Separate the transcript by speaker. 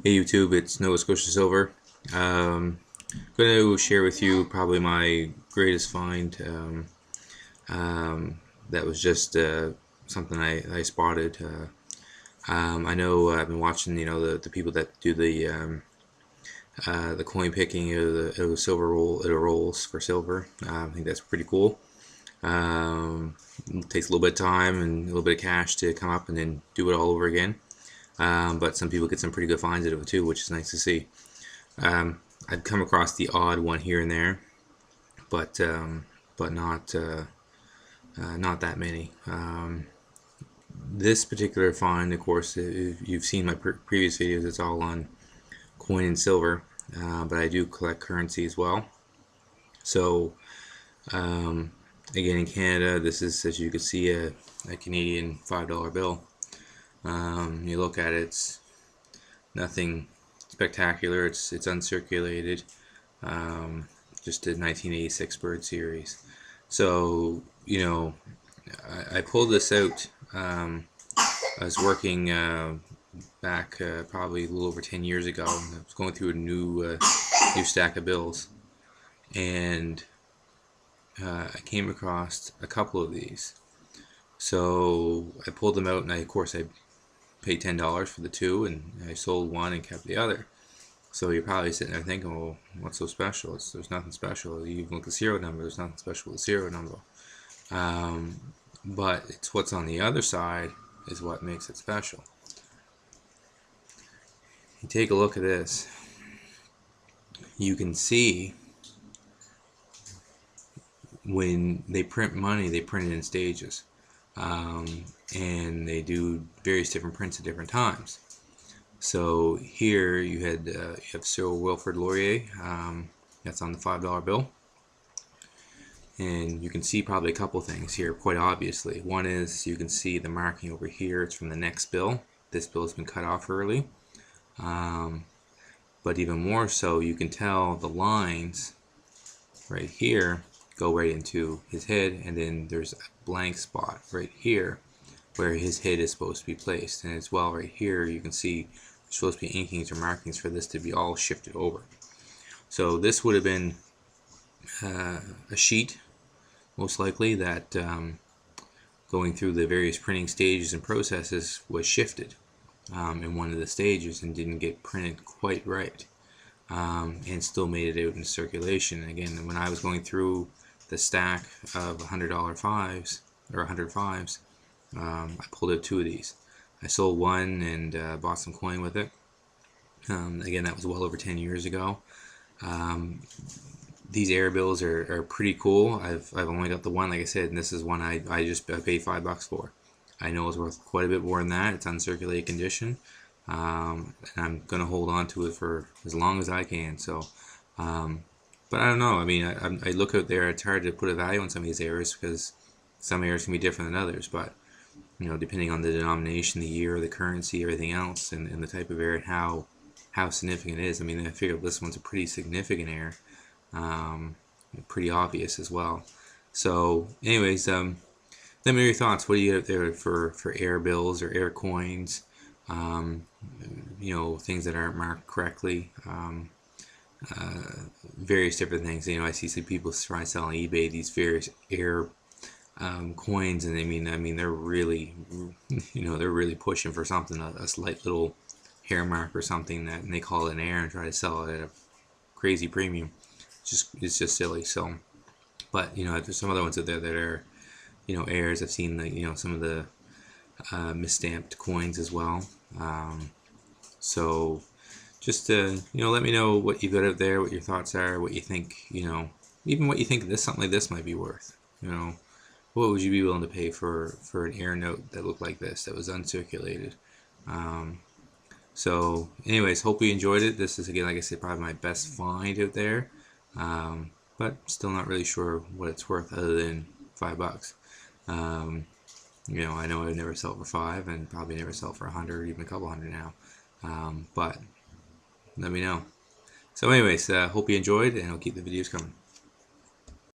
Speaker 1: Hey YouTube, it's Nova Scotia Silver. Going to share with you probably my greatest find. That was just something I spotted. I know I've been watching, the people that do the coin picking of the silver rolls for silver. I think that's pretty cool. It takes a little bit of time and a little bit of cash to come up and then do it all over again. But some people get some pretty good finds out of it too, which is nice to see. I've come across the odd one here and there, but not that many. This particular find, of course, if you've seen my previous videos, it's all on coin and silver, but I do collect currency as well. So again, in Canada, this is, as you can see, a Canadian $5 bill. You look at it, it's nothing spectacular. It's uncirculated. Just a 1986 Bird Series. So I pulled this out. I was working back probably a little over 10 years ago. I was going through a new stack of bills, and I came across a couple of these. So I pulled them out, and of course I paid $10 for the two, and I sold one and kept the other. So you're probably sitting there thinking, well, what's so special? There's nothing special. You even look at the serial number, there's nothing special with the serial number. But it's what's on the other side is what makes it special. You take a look at this. You can see when they print money, they print it in stages. And they do various different prints at different times. So here you have Cyril Wilfrid Laurier, that's on the $5 bill, and you can see probably a couple things here quite obviously. One is you can see the marking over here. It's from the next bill. This bill has been cut off early, but even more so, you can tell the lines right here go right into his head, and then there's a blank spot right here where his head is supposed to be placed, and as well right here you can see there's supposed to be inkings or markings for this to be all shifted over. So this would have been a sheet, most likely, that going through the various printing stages and processes was shifted in one of the stages and didn't get printed quite right, and still made it out in circulation. And again, when I was going through the stack of $100 fives or 100 fives, I pulled out two of these. I sold one and bought some coin with it. Again, that was well over 10 years ago. These air bills are pretty cool. I've only got the one, like I said, and this is one I paid $5 for. I know it's worth quite a bit more than that. It's uncirculated condition, and I'm gonna hold on to it for as long as I can. So, but I don't know. I mean, I look out there. It's hard to put a value on some of these airs because some airs can be different than others. But depending on the denomination, the year, the currency, everything else, and the type of air and how significant it is. I mean, I figure this one's a pretty significant air, pretty obvious as well. So, anyways, let me know your thoughts. What do you get out there for air bills or air coins? Things that aren't marked correctly. Various different things. I see some people try to sell on eBay these various air coins, and I mean they're really they're really pushing for something, a slight little hair mark or something, that and they call it an air and try to sell it at a crazy premium. It's just silly. So, but there's some other ones out there that are airs. I've seen some of the misstamped coins as well. So just let me know what you've got out there, what your thoughts are, what you think, even what you think something like this might be worth. What would you be willing to pay for an air note that looked like this, that was uncirculated? So anyways, hope you enjoyed it. This is, again, like I said, probably my best find out there, but still not really sure what it's worth other than $5. I know I'd never sell it for 5 and probably never sell for 100, even a couple hundred now, but let me know. So anyways, hope you enjoyed, and I'll keep the videos coming.